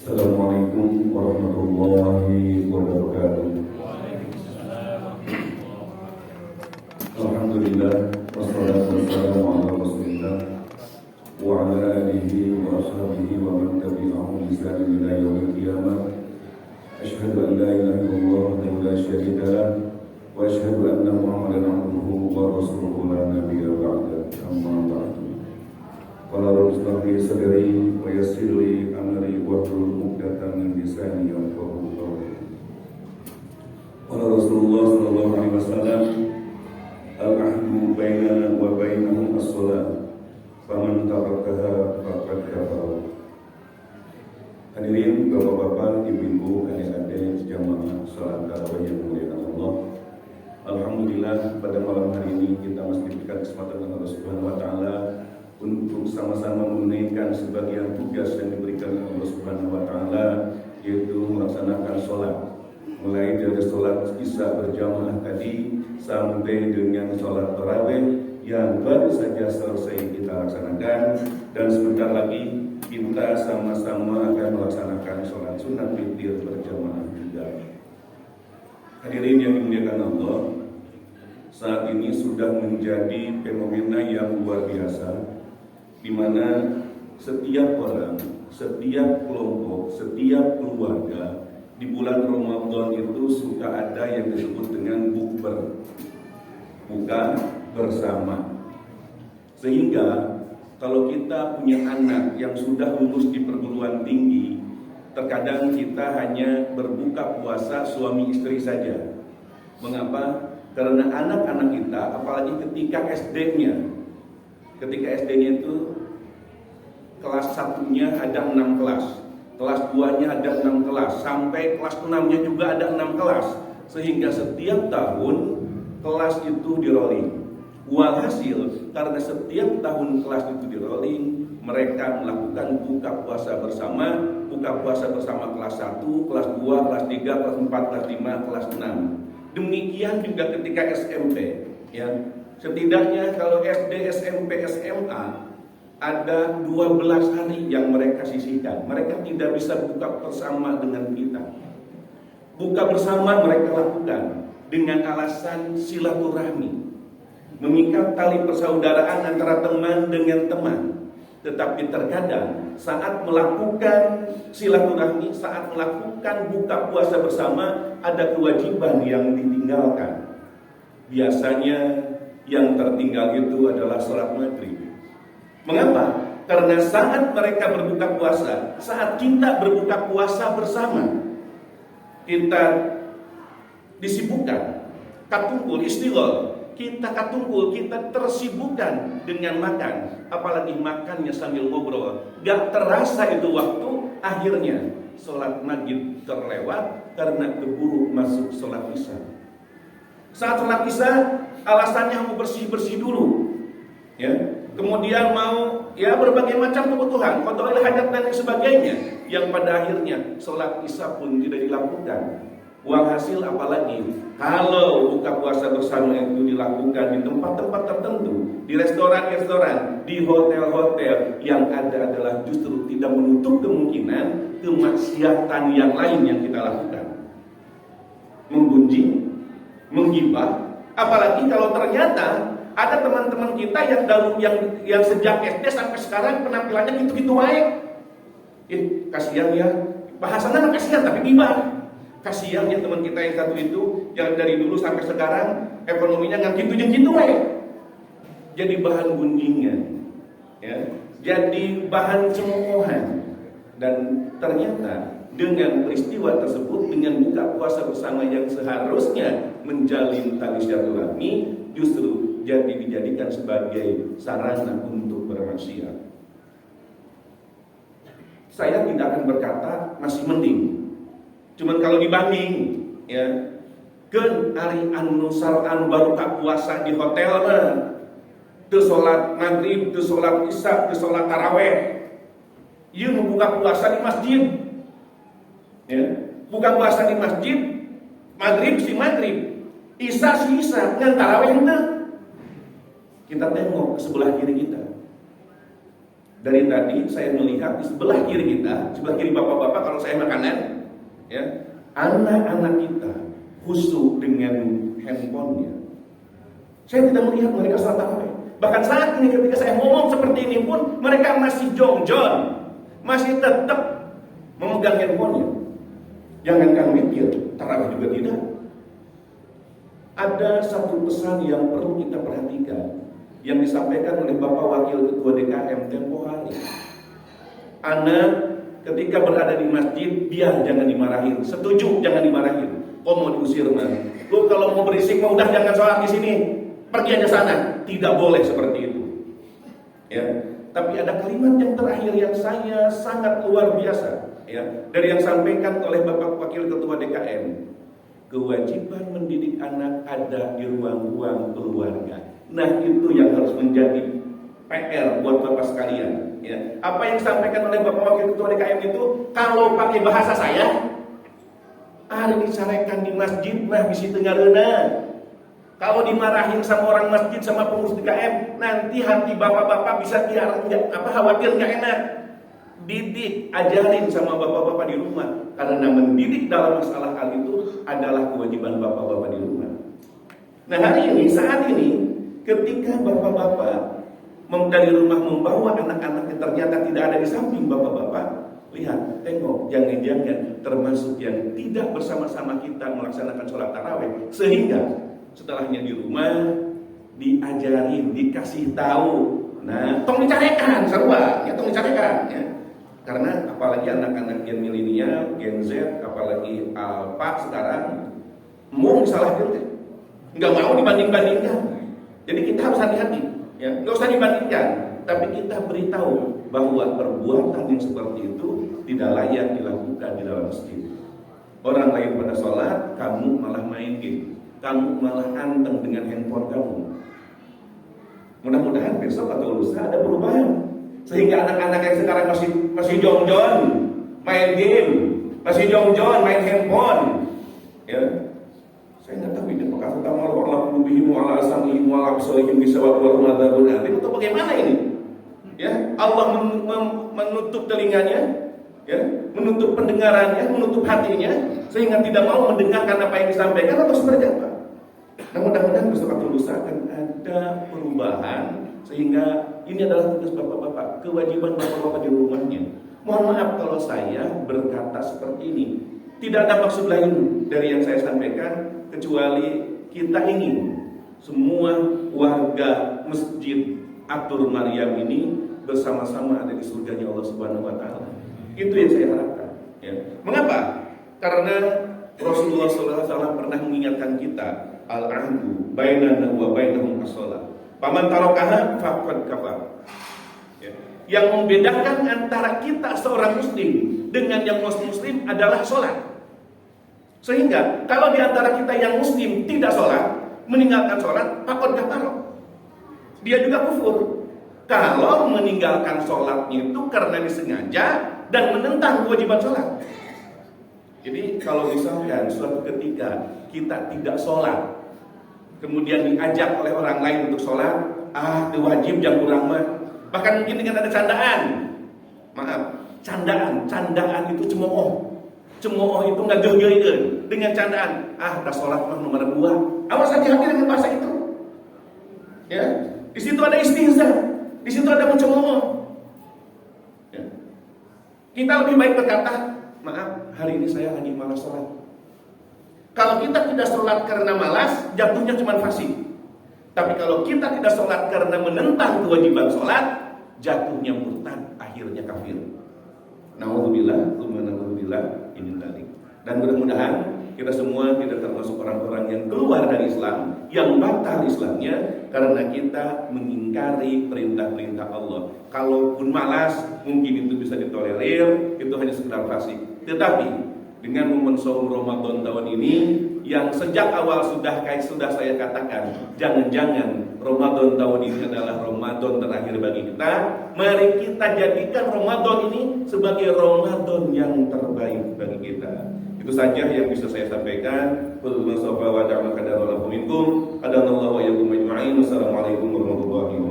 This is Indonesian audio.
Assalamualaikum warahmatullahi wabarakatuh. Alhamdulillah wassalatu wassalamu ala Rasulillah wa ala alihi wa ashabihi wa man tabi'ahum bi ihsan ila yaumil qiyamah. Asyhadu an la ilaha illallah wa la syarika lah wa asyhadu anna Muhammadan abduhu wa rasuluhu la nabiyya ba'da. Amma ba'du. Qala rabbi sadri wa yassir li amri wahlul 'uqdatam min lisani yafqahu qawli. Qala Rasulullah sallallahu alaihi wasallam, al-ahdu bainana wa bainahum as-shalah, faman tarakaha faqad kafara. Hadirin bapak-bapak, ibu-ibu, adik-adik jamaah salat tarawih yang dimuliakan Allah. Alhamdulillah pada malam hari ini kita masih diberikan kesempatan oleh Allah Subhanahu wa taala untuk sama-sama menunaikan sebagian tugas yang diberikan oleh Allah Subhanahu wa taala, yaitu melaksanakan sholat. Mulai dari sholat isya berjamaah tadi sampai dengan sholat tarawih yang baru saja selesai kita laksanakan, dan sebentar lagi kita sama-sama akan melaksanakan sholat sunat witir berjamaah juga. Hadirin yang dimuliakan Allah, saat ini sudah menjadi fenomena yang luar biasa, di mana setiap orang, setiap kelompok, setiap keluarga di bulan Ramadan itu suka ada yang disebut dengan bukber, buka bersama. Sehingga kalau kita punya anak yang sudah lulus di perguruan tinggi, terkadang kita hanya berbuka puasa suami istri saja. Mengapa? Karena anak-anak kita, apalagi ketika SD-nya itu kelas 1-nya ada 6 kelas, kelas 2-nya ada 6 kelas, sampai kelas 6-nya juga ada 6 kelas, sehingga setiap tahun kelas itu di rolling. Walhasil karena setiap tahun kelas itu di rolling, mereka melakukan buka puasa bersama kelas 1, kelas 2, kelas 3, kelas 4, kelas 5, kelas 6. Demikian juga ketika SMP, ya. Setidaknya kalau SD, SMP, SMA ada 12 hari yang mereka sisihkan. Mereka tidak bisa buka bersama dengan kita. Buka bersama mereka lakukan dengan alasan silaturahmi, mengikat tali persaudaraan antara teman dengan teman. Tetapi terkadang saat melakukan silaturahmi, saat melakukan buka puasa bersama, ada kewajiban yang ditinggalkan. Biasanya yang tertinggal itu adalah sholat maghrib. Mengapa? Karena saat mereka berbuka puasa, saat kita berbuka puasa bersama, kita disibukkan, katungkul, istighol, kita katungkul, kita tersibukkan dengan makan, apalagi makannya sambil ngobrol. Gak terasa itu waktu, akhirnya sholat maghrib terlewat karena keburu masuk sholat isya. Saat sholat isya, alasannya mau bersih-bersih dulu, ya. Kemudian mau berbagai macam kebutuhan, kontrol hajat dan sebagainya, yang pada akhirnya sholat isya pun tidak dilakukan. Walhasil apalagi kalau buka puasa bersama itu dilakukan di tempat-tempat tertentu, di restoran-restoran, di hotel-hotel, yang ada adalah justru tidak menutup kemungkinan kemaksiatan yang lain yang kita lakukan. Menggunjing, menggibah, apalagi kalau ternyata ada teman-teman kita yang sejak SD sampai sekarang penampilannya gitu-gitu baik. Kasihan ya, bahasanya kasihan tapi gibah. Kasihan ya teman kita yang satu itu, yang dari dulu sampai sekarang ekonominya nggak gitu-gitu baik. Jadi bahan gunjingan, ya, jadi bahan cemoohan. Dan ternyata dengan peristiwa tersebut, dengan buka puasa bersama yang seharusnya menjalin tali silaturahmi, justru jadi dijadikan sebagai sarana untuk bermaksiat. Saya tidak akan berkata masih mending. Cuman kalau dibanding, ya, kan hari anu sareng baru tak puasa di hotel mah, teu salat maghrib, teu salat isya, teu salat tarawih. Ieu buka puasa di masjid. Ya, buka puasa di masjid, maghrib si maghrib, isya si isya, ngan tarawih henteu. Kita tengok ke sebelah kiri kita. Dari tadi saya melihat di sebelah kiri kita, sebelah kiri bapak-bapak kalau saya makanan, ya, anak-anak kita khusyuk dengan handphonenya. Saya tidak melihat mereka salat tarawih. Bahkan saat ini ketika saya ngomong seperti ini pun mereka masih jongjon, masih tetap memegang handphonenya. Jangankan mikir, tarawih juga tidak. Ada satu pesan yang perlu kita perhatikan yang disampaikan oleh Bapak Wakil Ketua DKM tempo hari. Anak ketika berada di masjid, biar jangan dimarahin. Setuju, jangan dimarahin. Kok mau diusir mah? Lu kalau mau berisik mah udah jangan sholat di sini. Pergi aja sana. Tidak boleh seperti itu. Ya. Tapi ada kalimat yang terakhir yang saya sangat luar biasa. Ya. Dari yang disampaikan oleh Bapak Wakil Ketua DKM. Kewajiban mendidik anak ada di ruang-ruang keluarga. Nah, itu yang harus menjadi PR buat Bapak sekalian. Ya. Apa yang disampaikan oleh Bapak Wakil Ketua DKM itu, kalau pakai bahasa saya, disarekan di masjid mah bisi tengareuna. Kalau dimarahin sama orang masjid sama pengurus DKM, nanti hati bapak-bapak bisa khawatir nggak enak. Didik, ajarin sama bapak-bapak di rumah, karena mendidik dalam masalah hal itu adalah kewajiban bapak-bapak di rumah. Nah, hari ini, saat ini, ketika bapak-bapak dari rumah membawa anak-anak yang ternyata tidak ada di samping bapak-bapak, lihat, tengok, jangan-jangan termasuk yang tidak bersama-sama kita melaksanakan sholat tarawih, sehingga setelahnya di rumah diajarin, dikasih tahu. Nah, tong dicarekan, sarua, ya tong dicarekan, ya. Karena apalagi anak-anak Gen milenial, Gen Z, apalagi Alpha sekarang mau disalahkan, nggak mau dibanding-bandingkan. Jadi kita harus hati-hati, ya, nggak usah dibandingkan, tapi kita beritahu bahwa perbuatan yang seperti itu tidak layak dilakukan di dalam masjid. Orang lain pada sholat, kamu malah main game, kamu malah anteng dengan handphone kamu. Mudah-mudahan besok atau lusa ada perubahan. Sehingga anak-anak yang sekarang masih jongjon main game, masih jongjon main handphone, ya. Saya nggak tahu ini apakah utama Allah kubihim ala asamihim ala absarihim bisawat wal madzabun alim atau bagaimana ini? Ya, Allah menutup telinganya, ya, menutup pendengarannya, menutup hatinya sehingga tidak mau mendengarkan apa yang disampaikan atau seperti apa. Nah, mudah-mudahan besok atau lusa akan ada perubahan sehingga ini adalah tugas bapak-bapak, kewajiban bapak-bapak di rumahnya. Mohon maaf kalau saya berkata seperti ini. Tidak ada maksud lain dari yang saya sampaikan kecuali kita ingin semua warga Masjid Atur Maryam ini bersama-sama ada di surganya Allah Subhanahu wa taala. Itu yang saya harapkan, ya. Mengapa? Karena Rasulullah SAW pernah mengingatkan kita, al-ahdu bainana wa bainahum as-shalah. Paman tarokaha faqad kafar. Ya. Yang membedakan antara kita seorang muslim dengan yang muslim adalah sholat. Sehingga kalau di antara kita yang muslim tidak sholat, meninggalkan sholat, faqad kafar. Dia juga kufur. Kalau meninggalkan sholatnya itu karena disengaja dan menentang kewajiban sholat. Jadi kalau misalkan suatu ketika kita tidak sholat, kemudian diajak oleh orang lain untuk sholat, itu wajib jam kurang mah. Bahkan mungkin dengan ada candaan. Maaf, candaan itu cemooh. Cemooh itu nggak geugeuykeun dengan candaan. Dah sholat mah nomor 2. Awas hati-hati dengan bahasa itu. Ya, di situ ada istihza, di situ ada mencemooh. Ya. Kita lebih baik berkata, maaf, hari ini saya lagi malas sholat. Kalau kita tidak sholat karena malas, jatuhnya cuma fasik. Tapi kalau kita tidak sholat karena menentang kewajiban sholat, jatuhnya murtad, akhirnya kafir. Nauzubillah, naudzubillah, ini tadi. Dan mudah-mudahan kita semua tidak termasuk orang-orang yang keluar dari Islam, yang batal Islamnya karena kita mengingkari perintah-perintah Allah. Kalaupun malas, mungkin itu bisa ditolerir, itu hanya sekedar fasik. Tetapi dengan momen saum Ramadan tahun ini yang sejak awal sudah saya katakan, jangan-jangan Ramadan tahun ini adalah Ramadan terakhir bagi kita. Mari kita jadikan Ramadan ini sebagai Ramadan yang terbaik bagi kita. Itu saja yang bisa saya sampaikan. Wassalamualaikum warahmatullahi wabarakatuh.